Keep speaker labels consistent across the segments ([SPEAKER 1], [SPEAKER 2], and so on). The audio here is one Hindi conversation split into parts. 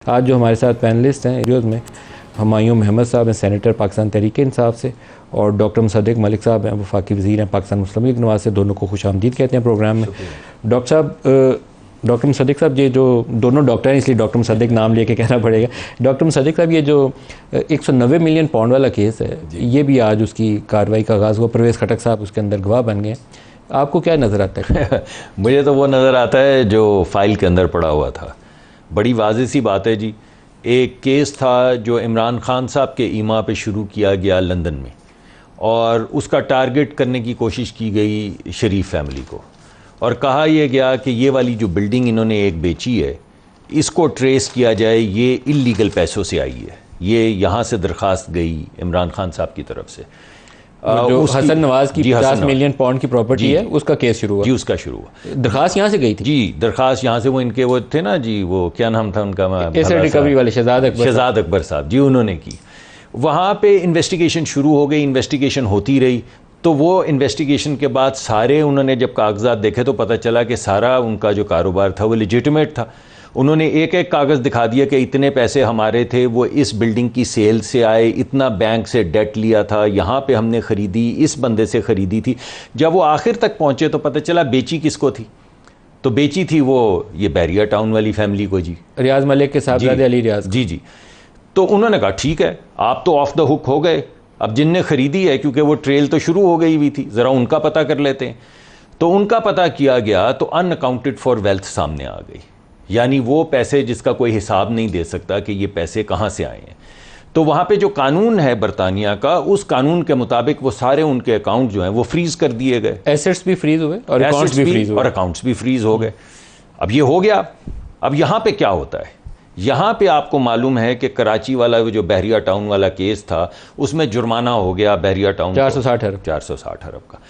[SPEAKER 1] आज जो हमारे साथ पैनलिस्ट हैं वीडियोज़ में हुमायूं महमद साहब हैं, सेनेटर पाकिस्तान तहरीक इंसाफ से, और डॉक्टर मुसद्दिक मलिक साहब हैं, वफाकी वज़ीर हैं पाकिस्तान मुस्लिम लीग नवाज से। दोनों को खुशामदीद कहते हैं प्रोग्राम में। डॉक्टर साहब, डॉक्टर मुसद्दिक साहब, ये जो दोनों डॉक्टर हैं इसलिए डॉक्टर मुसद्दिक नाम लेके कहना पड़ेगा। डॉक्टर मुसद्दिक साहब, ये जो 190 मिलियन पाउंड वाला केस है, ये भी आज उसकी कार्रवाई का आगाज़ हुआ। परवेज़ खटक साहब उसके अंदर गवाह बन गए। आपको क्या नज़र आता है?
[SPEAKER 2] मुझे तो वो नज़र आता है जो फाइल के अंदर पड़ा हुआ था। बड़ी वाज़ेह सी बात है जी। एक केस था जो इमरान खान साहब के ईमा पे शुरू किया गया लंदन में, और उसका टारगेट करने की कोशिश की गई शरीफ फैमिली को, और कहा यह गया कि ये वाली जो बिल्डिंग इन्होंने एक बेची है इसको ट्रेस किया जाए, ये इल्लीगल पैसों से आई है, ये यहाँ से दरख्वास्त गई इमरान खान साहब की तरफ से।
[SPEAKER 1] जो हसन नवाज की 50 मिलियन पाउंड की प्रॉपर्टी है, उसका केस शुरू हुआ
[SPEAKER 2] जी, उसका शुरू हुआ।
[SPEAKER 1] दरखास्त यहाँ से गई थी
[SPEAKER 2] जी, दरखास्त यहाँ से, वो इनके वो थे ना जी, वो क्या नाम था उनका,
[SPEAKER 1] एसेट रिकवरी वाले शहजाद
[SPEAKER 2] अकबर साहब जी, उन्होंने की। वहाँ पे इन्वेस्टिगेशन शुरू हो गई, इन्वेस्टिगेशन होती रही। तो वो इन्वेस्टिगेशन के बाद सारे उन्होंने जब कागजात देखे तो पता चला कि सारा उनका जो कारोबार था वो लेजिटिमेट था। उन्होंने एक एक कागज़ दिखा दिया कि इतने पैसे हमारे थे, वो इस बिल्डिंग की सेल से आए, इतना बैंक से डेट लिया था, यहाँ पे हमने ख़रीदी, इस बंदे से ख़रीदी थी। जब वो आखिर तक पहुँचे तो पता चला बेची किसको थी, तो बेची थी वो ये बैरिया टाउन वाली फैमिली को जी,
[SPEAKER 1] रियाज मलिक के साहबजादे अली रियाज
[SPEAKER 2] जी जी। तो उन्होंने कहा ठीक है, आप तो ऑफ द हुक हो गए, अब जिनने ख़रीदी है, क्योंकि वो ट्रेल तो शुरू हो गई हुई थी, ज़रा उनका पता कर लेते हैं। तो उनका पता किया गया तो अनअकाउंटेड फॉर वेल्थ सामने आ गई, यानी वो पैसे जिसका कोई हिसाब नहीं दे सकता कि ये पैसे कहाँ से आए हैं। तो वहाँ पे जो कानून है बरतानिया का, उस कानून के मुताबिक वो सारे उनके अकाउंट जो हैं वो फ्रीज़ कर दिए गए,
[SPEAKER 1] एसेट्स भी फ्रीज हुए और अकाउंट्स भी फ्रीज हुए,
[SPEAKER 2] और अकाउंट्स भी फ्रीज़ हो गए। अब ये हो गया। अब यहाँ पे क्या होता है, यहाँ पे आपको मालूम है कि कराची वाला जो बहरिया टाउन वाला केस था, उसमें जुर्माना हो गया बहरिया टाउन 460 अरब का।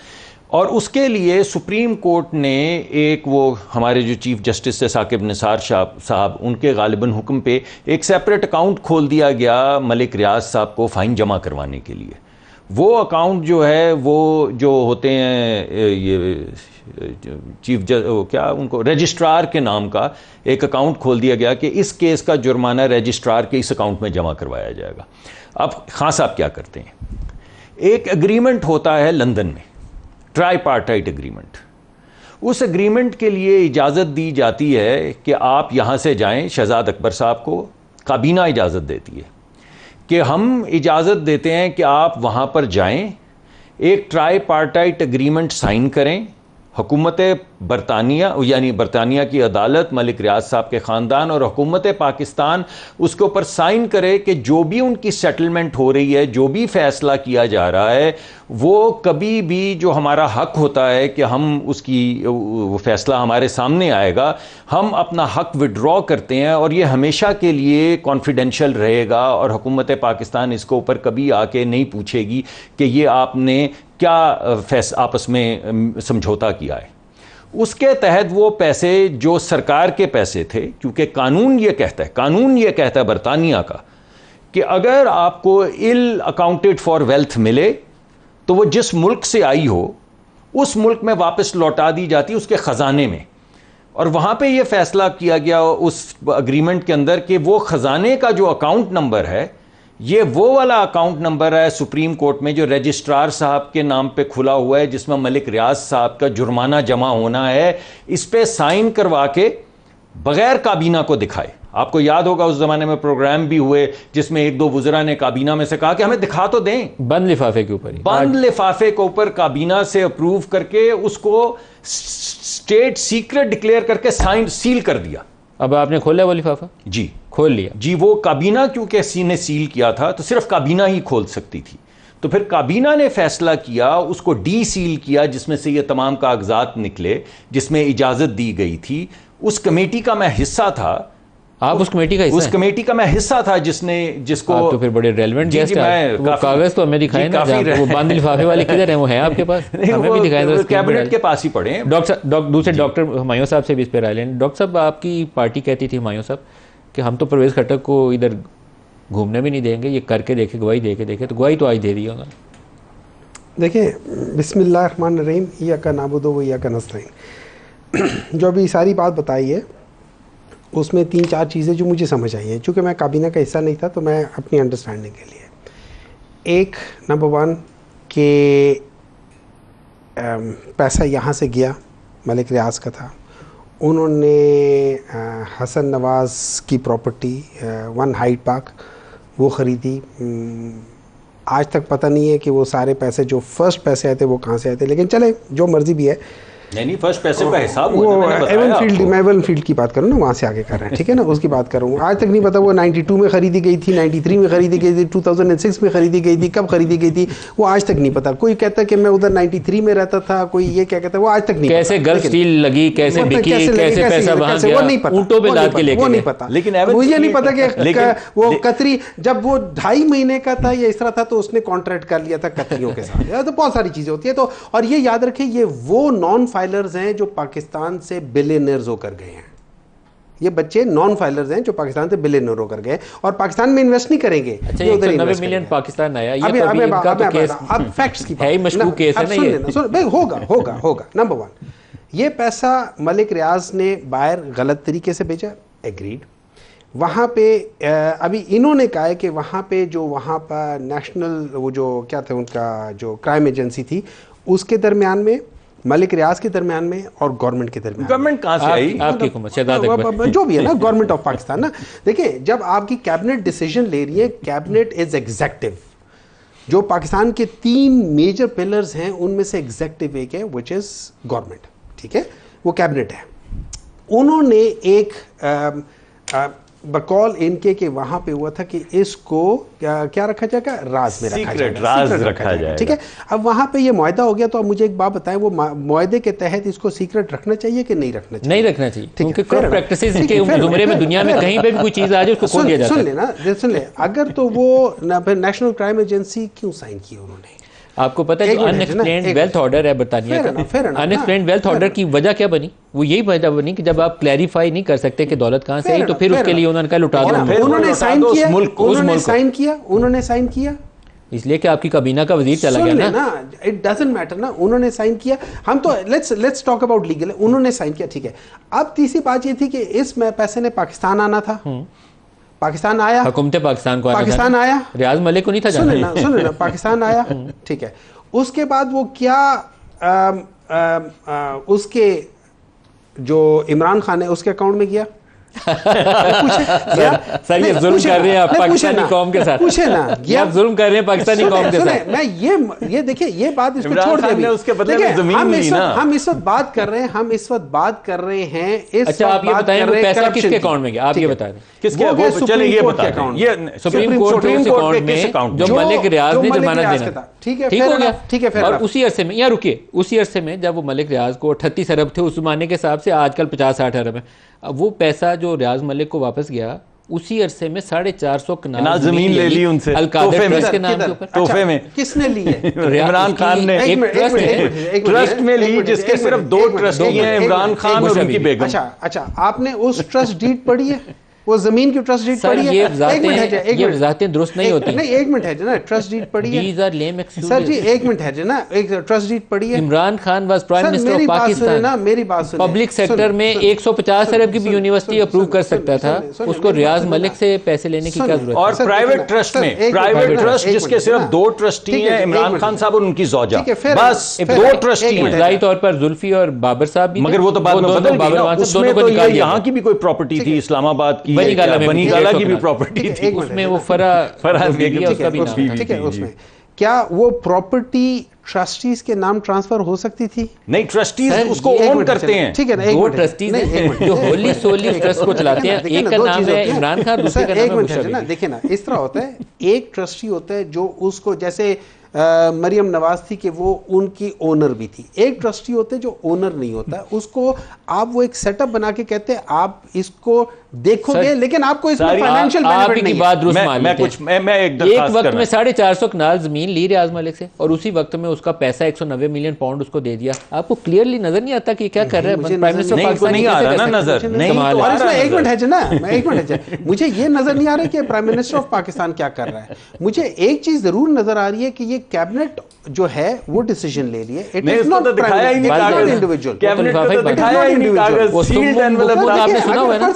[SPEAKER 2] और उसके लिए सुप्रीम कोर्ट ने एक, वो हमारे जो चीफ जस्टिस है साकिब निसार साहब, उनके गालिबन हुक्म पे एक सेपरेट अकाउंट खोल दिया गया मलिक रियाज साहब को फ़ाइन जमा करवाने के लिए। वो अकाउंट जो है, वो जो होते हैं ये चीफ क्या उनको रजिस्ट्रार के नाम का एक अकाउंट खोल दिया गया कि इस केस का जुर्माना रजिस्ट्रार के इस अकाउंट में जमा करवाया जाएगा। अब खान साहब क्या करते हैं, एक एग्रीमेंट होता है लंदन में, ट्राईपार्टाइट एग्रीमेंट। उस एग्रीमेंट के लिए इजाज़त दी जाती है कि आप यहाँ से जाएं। शहजाद अकबर साहब को काबीना इजाज़त देती है कि हम इजाज़त देते हैं कि आप वहाँ पर जाएं, एक ट्राईपार्टाइट एग्रीमेंट साइन करें। हुकूमत बरतानिया यानी बरतानिया की अदालत, मलिक रियाज साहब के ख़ानदान और हुकूमत पाकिस्तान उसके ऊपर साइन करे कि जो भी उनकी सेटलमेंट हो रही है, जो भी फ़ैसला किया जा रहा है, वो कभी भी जो हमारा हक होता है कि हम उसकी वो फ़ैसला हमारे सामने आएगा, हम अपना हक विड्रॉ करते हैं, और ये हमेशा के लिए कॉन्फिडेंशियल रहेगा, और हुकूमत पाकिस्तान इसके ऊपर कभी आके नहीं पूछेगी कि ये आपने क्या आपस में समझौता किया है। उसके तहत वो पैसे जो सरकार के पैसे थे, क्योंकि कानून ये कहता है बरतानिया का कि अगर आपको इल अकाउंटेड फॉर वेल्थ मिले तो वो जिस मुल्क से आई हो उस मुल्क में वापस लौटा दी जाती उसके ख़जाने में। और वहाँ पे ये फैसला किया गया उस अग्रीमेंट के अंदर कि वो ख़जाने का जो अकाउंट नंबर है, ये वो वाला अकाउंट नंबर है सुप्रीम कोर्ट में जो रजिस्ट्रार साहब के नाम पे खुला हुआ है, जिसमें मलिक रियाज साहब का जुर्माना जमा होना है। इस पे साइन करवा के बगैर काबीना को दिखाए। आपको याद होगा उस ज़माने में प्रोग्राम भी हुए जिसमें एक दो वुज़रा ने काबीना में से कहा कि हमें दिखा तो दें,
[SPEAKER 1] बंद लिफाफे के ऊपर,
[SPEAKER 2] बंद लिफाफे के ऊपर काबीना से अप्रूव करके उसको स्टेट सीक्रेट डिक्लेयर करके साइन सील कर दिया।
[SPEAKER 1] अब आपने खोला वो लिफाफा?
[SPEAKER 2] जी,
[SPEAKER 1] खोल लिया
[SPEAKER 2] जी। वो काबीना क्योंकि सी ने सील किया था तो सिर्फ काबीना ही खोल सकती थी। तो फिर काबीना ने फैसला किया, उसको डी सील किया, जिसमें से ये तमाम कागजात निकले जिसमें इजाज़त दी गई थी। उस कमेटी का मैं हिस्सा था।
[SPEAKER 1] आप उस कमेटी का हिस्सा?
[SPEAKER 2] उस कमेटी का मैं हिस्सा था जिसको
[SPEAKER 1] आप तो फिर बड़े रेलेवेंट गेस्ट हैं। वो कागज तो हमें दिखाए ना, वो बंद लिफाफे वाले किधर हैं? वो हैं आपके पास? हमें भी दिखाएं,
[SPEAKER 2] कैबिनेट के पास ही पड़े हैं।
[SPEAKER 1] दूसरे डॉक्टर हुमायूं साहब से भी इस पर राय लें। डॉक्टर साहब, आपकी पार्टी कहती थी हुमायूं साहब कि हम तो परवेज़ खटक को इधर घूमने भी नहीं देंगे, ये करके देखे, गवाही दे के देखे। तो गवाही तो आज दे दी होगा।
[SPEAKER 3] देखिए, बिस्मिल्लाहिर्रहमानिर्रहीम, इय्याका नअबुदु व इय्याका नस्तईन। जो अभी सारी बात बताई है उसमें 3-4 चीज़ें जो मुझे समझ आई हैं, चूँकि मैं काबीना का हिस्सा नहीं था तो मैं अपनी अंडरस्टैंडिंग के लिए, एक नंबर 1 कि पैसा यहाँ से गया, मलिक रियाज का था, उन्होंने हसन नवाज़ की प्रॉपर्टी 1 हाइड पार्क वो ख़रीदी। आज तक पता नहीं है कि वो सारे पैसे जो फर्स्ट पैसे आए थे वो कहाँ से आए थे, लेकिन चले जो मर्जी भी है,
[SPEAKER 2] नहीं फर्स्ट पैसे का हिसाब
[SPEAKER 3] वो एवन फील्ड की बात करूँ ना, वहाँ से आगे कर रहे हैं, ठीक है ना, उसकी बात करूँ। आज तक नहीं पता वो 92 में ख़रीदी गई थी, 93 में ख़रीदी गई थी, 2006 में ख़रीदी गई थी, कब ख़रीदी गई थी वो आज तक नहीं पता। कोई कहता है कि मैं उधर 93 में रहता था, कोई ये क्या कहता है, वो आज तक नहीं
[SPEAKER 1] कैसे गल्फ स्टील लगी, कैसे बिकी, कैसे पैसा वहाँ गया,
[SPEAKER 3] वो नहीं पता,
[SPEAKER 1] ऊँटों पे लाद के लेके
[SPEAKER 3] वो नहीं पता।
[SPEAKER 2] लेकिन
[SPEAKER 3] मुझे नहीं पता कि वो कतरी जब वो 2.5 महीने का था या इस तरह था तो उसने कॉन्ट्रैक्ट कर लिया था कतरियों के साथ, तो बहुत सारी चीज़ें होती है। तो और ये याद रखें, ये वो नॉन फाइलर्स हैं जो पाकिस्तान से बिलियनर्स होकर गए हैं। ये बच्चे नॉन फाइलर्स हैं जो पाकिस्तान से बिलियनर होकर गए और पाकिस्तान में इन्वेस्ट नहीं करेंगे।
[SPEAKER 1] अच्छा, ये 190 मिलियन पाकिस्तान आया, ये
[SPEAKER 3] अब फैक्ट्स की
[SPEAKER 1] है ही मशकूक केस है ना ये।
[SPEAKER 3] होगा। नंबर 1, ये पैसा मलिक रियाज ने बाहर गलत तरीके से भेजा, एग्रीड। वहाँ पे अभी इन्होंने कहा है कि वहाँ पे जो वहाँ पर नेशनल वो जो क्या था उनका जो क्राइम एजेंसी थी उसके दरमियान में, मलिक रियाज के दरमियान में और गवर्नमेंट के दरमियान,
[SPEAKER 2] गवर्नमेंट कहाँ से आई?
[SPEAKER 1] आपकी हुकूमत शहजाद अकबर
[SPEAKER 3] जो भी है ना, गवर्नमेंट ऑफ पाकिस्तान ना। देखिए, जब आपकी कैबिनेट डिसीजन ले रही है, कैबिनेट इज एग्जेक्टिव। जो पाकिस्तान के 3 मेजर पिलर्स हैं उनमें से एग्जेक्टिव एक है विच इज गवर्नमेंट, ठीक है, वो कैबिनेट है। उन्होंने एक बकौल इनके के वहां पे हुआ था कि इसको क्या रखा जाएगा, राज में रखा जाएगा,
[SPEAKER 2] राज रखा जाएगा,
[SPEAKER 3] ठीक है। अब वहां पे ये मुआहदा हो गया, तो अब मुझे एक बात बताएं, वो मुआहदे के तहत इसको सीक्रेट रखना चाहिए कि नहीं रखना चाहिए?
[SPEAKER 1] नहीं रखना चाहिए, क्योंकि करप्ट प्रैक्टिसेस इनके जुमरे में दुनिया में कहीं पे भी कोई चीज आ जाए उसको खोल दिया जाता है।
[SPEAKER 3] सुन ले, अगर तो वो नेशनल क्राइम एजेंसी क्यों साइन की उन्होंने?
[SPEAKER 1] आपको पता है जो अनएक्सप्लेन्ड वेल्थ ऑर्डर है बरतानिया का, अनएक्सप्लेन्ड वेल्थ ऑर्डर की वजह क्या बनी? वो यही वजह बनी कि जब आप क्लैरिफाई नहीं कर सकते कि दौलत कहाँ से आई, तो फिर उसके लिए उन्होंने कहा लुटा दो।
[SPEAKER 3] उन्होंने साइन किया, उन्होंने साइन किया
[SPEAKER 1] इसलिए कि आपकी काबीना का वजीर चला गया ना।
[SPEAKER 3] इट डजंट मैटर ना, उन्होंने साइन किया। हम तो लेट्स टॉक अबाउट लीगल, उन्होंने साइन किया, ठीक है। अब तीसरी बात ये थी कि इस पैसे ने पाकिस्तान आना था, पाकिस्तान आया,
[SPEAKER 1] हुकूमत पाकिस्तान को
[SPEAKER 3] पाकिस्तान आया,
[SPEAKER 1] रियाज मलिक को नहीं था जाना।
[SPEAKER 3] सुन ना, पाकिस्तान आया, ठीक है। उसके बाद वो क्या उसके जो इमरान खान है उसके अकाउंट में गया।
[SPEAKER 1] सर ये जुल्म कर रहे हैं आप पाकिस्तानी कौम के साथ,
[SPEAKER 3] पूछे ना,
[SPEAKER 1] ये आप जुल्म कर रहे हैं पाकिस्तानी कौम के साथ।
[SPEAKER 3] मैं ये देखिए, ये बात इसको छोड़ दे,
[SPEAKER 2] उसके बदले में जमीन मिली ना।
[SPEAKER 3] हम इस वक्त बात कर रहे हैं,
[SPEAKER 1] अच्छा आप ये बताएं वो पैसा किसके अकाउंट में गया, आप ये बता दें
[SPEAKER 2] किसके? चलिए ये बता दें, ये
[SPEAKER 1] सुप्रीम कोर्ट के अकाउंट में जो मलिक रियाज ने जमानत देना,
[SPEAKER 3] ठीक है,
[SPEAKER 1] ठीक हो गया,
[SPEAKER 3] ठीक है।
[SPEAKER 1] और उसी अरसे में, यहाँ रुकिए, उसी अरसे में जब वो मलिक रियाज को 38 अरब थे उस जमाने के हिसाब से, आजकल 50-60 अरब है, वो पैसा जो रियाज मलिक को वापस गया, उसी अरसे में 450 कनाल
[SPEAKER 2] जमीन ले ली उनसे
[SPEAKER 1] तोहफे में,
[SPEAKER 2] तोहफे में।
[SPEAKER 3] किसने ली है?
[SPEAKER 2] इमरान खान ने एक ट्रस्ट में ली, जिसके सिर्फ 2 ट्रस्टी हैं, इमरान खान और उनकी बेगम।
[SPEAKER 3] अच्छा, आपने उस ट्रस्ट डीड पढ़ी है? वो जमीन की ट्रस्ट डीड पड़ी है?
[SPEAKER 1] ये वजाहतें दुरुस्त नहीं होती।
[SPEAKER 3] नहीं, एक मिनट है ना, ट्रस्ट डीड पड़ी है।
[SPEAKER 1] These are lame excuses.
[SPEAKER 3] Sir ji एक मिनट है ना, एक ट्रस्ट डीड पड़ी है।
[SPEAKER 1] Imran Khan was prime minister of Pakistan
[SPEAKER 3] ना, मेरी बात सुनिए।
[SPEAKER 1] पब्लिक सेक्टर में 150 अरब की भी यूनिवर्सिटी अप्रूव कर सकता था, उसको रियाज मलिक से पैसे लेने की क्या जरूरत?
[SPEAKER 2] और प्राइवेट ट्रस्ट में, प्राइवेट ट्रस्ट जिसके सिर्फ 2 ट्रस्टी हैं, इमरान खान साहब और उनकी ज़ौजा, बस 2 ट्रस्टी हैं।
[SPEAKER 1] इब्तदाई तौर पर जुल्फी और बाबर साहब भी,
[SPEAKER 2] मगर वो तो बाद में बदल गई, उसमें तो यहाँ की भी कोई प्रॉपर्टी थी, इस्लामाबाद की, बनीगाला की भी प्रॉपर्टी थी,
[SPEAKER 1] उसमें वो फराज बेगम उसका भी नाम था,
[SPEAKER 3] ठीक है। उसमें क्या वो प्रॉपर्टी ट्रस्टीज के नाम ट्रांसफर हो सकती थी?
[SPEAKER 2] नहीं, ट्रस्टीज उसको ओन करते हैं,
[SPEAKER 3] ठीक है ना।
[SPEAKER 1] 2 ट्रस्टीज जो होली सोली ट्रस्ट को चलाते हैं, एक का नाम है इमरान खान, दूसरे का नाम है मुशर्रफ।
[SPEAKER 3] देखिए ना, इस तरह होता है, एक ट्रस्टी होता है जो उसको, जैसे मरियम नवाज थी कि वो उनकी ओनर भी थी। एक ट्रस्टी होते जो ओनर नहीं होता, उसको आप वो एक सेटअप बना के कहते हैं आप इसको देखोगे, लेकिन आपको इसमें फाइनेंशियल बेनिफिट नहीं है।
[SPEAKER 2] मैं
[SPEAKER 1] एक वक्त में 450 कनाल जमीन ली रियाज मलिक से और उसी वक्त में उसका पैसा 190 मिलियन पाउंड उसको दे दिया। आपको क्लियरली नजर नहीं आता कि क्या कर रहा है प्राइम मिनिस्टर पाकिस्तान?
[SPEAKER 2] नहीं आ रहा ना नजर,
[SPEAKER 3] एक मिनट है, मुझे ये नजर नहीं आ रहा कि प्राइम मिनिस्टर ऑफ पाकिस्तान क्या कर रहा है। मुझे एक चीज जरूर नजर आ रही है कि ये कैबिनेट जो है वो डिसीजन ले लिए। इट इज नॉट इंडिविजुअल,
[SPEAKER 1] आपने सुना हुआ है ना,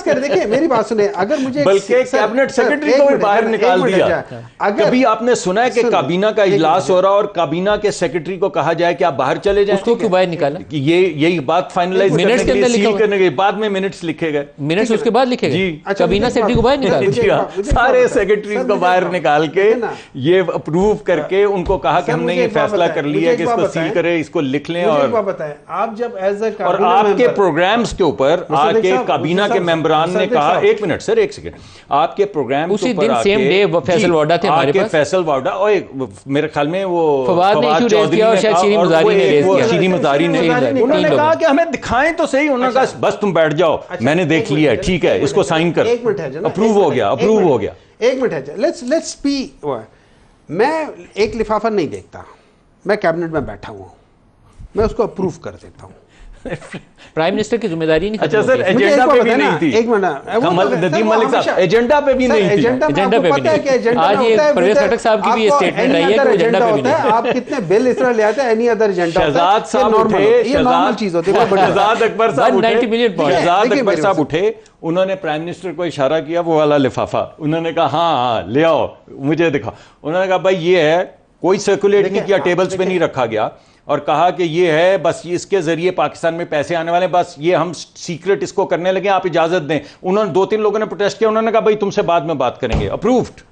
[SPEAKER 3] सुनिए मेरी बात सुनिए, अगर मुझे
[SPEAKER 2] बल्कि कैबिनेट सेक्रेटरी को भी बाहर निकाल दिया।
[SPEAKER 3] अगर
[SPEAKER 2] कभी आपने सुना है कि काबीना का इजलास हो रहा और काबीना के सेक्रेटरी को कहा जाए कि आप बाहर चले जाएं?
[SPEAKER 1] उसको क्यों बाहर निकाला?
[SPEAKER 2] कि ये यही बात फाइनलाइज
[SPEAKER 1] मिनट्स के अंदर लिखा हुआ है।
[SPEAKER 2] करने के बाद में मिनट्स लिखे गए,
[SPEAKER 1] मिनट्स उसके बाद लिखे गए।
[SPEAKER 2] जी।
[SPEAKER 3] अच्छा,
[SPEAKER 1] काबीना
[SPEAKER 3] मुझे
[SPEAKER 1] सेक्रेटरी को बाहर निकाला।
[SPEAKER 2] जी हाँ, सारे सेक्रेटरी को बाहर निकाल के ये अप्रूव करके उनको कहा कि हमने ये फैसला कर लिया कि इसको सील करें, इसको लिख लें। और
[SPEAKER 3] बताएं, आप जब एज अ
[SPEAKER 2] और आपके प्रोग्राम्स के ऊपर आके काबीना के मेंबरान ने कहा, एक मिनट सर, एक सेकंड, आपके प्रोग्राम
[SPEAKER 1] उसी दिन सेम डे फैसल वाडा थे हमारे पास,
[SPEAKER 2] फैसल वाडा, और मेरे ख्याल में वो
[SPEAKER 1] फवाद ने इशू रेज किया और शायद शीरी मुजारी ने रेज किया।
[SPEAKER 2] शीरी मुजारी ने, उन्होंने कहा कि हमें दिखाएं तो सही। उन्होंने कहा बस तुम बैठ जाओ, मैंने देख लिया, ठीक है, इसको साइन कर।
[SPEAKER 3] एक मिनट है,
[SPEAKER 2] अप्रूव हो गया, अप्रूव हो गया।
[SPEAKER 3] एक मिनट है, लेट्स बी। मैं एक लिफाफा नहीं देखता, मैं कैबिनेट में बैठा हुआ हूं, मैं उसको अप्रूव कर देता हूं।
[SPEAKER 1] प्राइम मिनिस्टर की जिम्मेदारी नहीं।
[SPEAKER 2] अच्छा सर, एजेंडा पे भी नहीं थी।
[SPEAKER 3] एक मिनट,
[SPEAKER 2] नदीम मलिक साहब, एजेंडा पे भी नहीं थी।
[SPEAKER 1] एजेंडा पे भी नहीं। आज ये परवेज खटक साहब की भी स्टेटमेंट आई है कि एजेंडा पे भी नहीं।
[SPEAKER 3] आप कितने बिल इस तरह ले आते हैं, एनी अदर एजेंडा।
[SPEAKER 2] शहजाद साहब उठे,
[SPEAKER 3] नॉर्मल चीज होती है।
[SPEAKER 2] शहजाद अकबर साहब उठे,
[SPEAKER 1] 190 मिलियन पॉइंट।
[SPEAKER 2] शहजाद अकबर साहब उठे, उन्होंने प्राइम मिनिस्टर को इशारा किया, वो वाला लिफाफा, उन्होंने कहा हाँ ले आओ, मुझे दिखा। उन्होंने कहा भाई ये है, कोई सर्कुलेट नहीं किया, टेबल्स पे नहीं रखा गया, और कहा कि ये है, बस इसके जरिए पाकिस्तान में पैसे आने वाले, बस ये हम सीक्रेट इसको करने लगे, आप इजाजत दें। उन्होंने 2-3 लोगों ने प्रोटेस्ट किया, उन्होंने कहा भाई तुमसे बाद में बात करेंगे। अप्रूव्ड।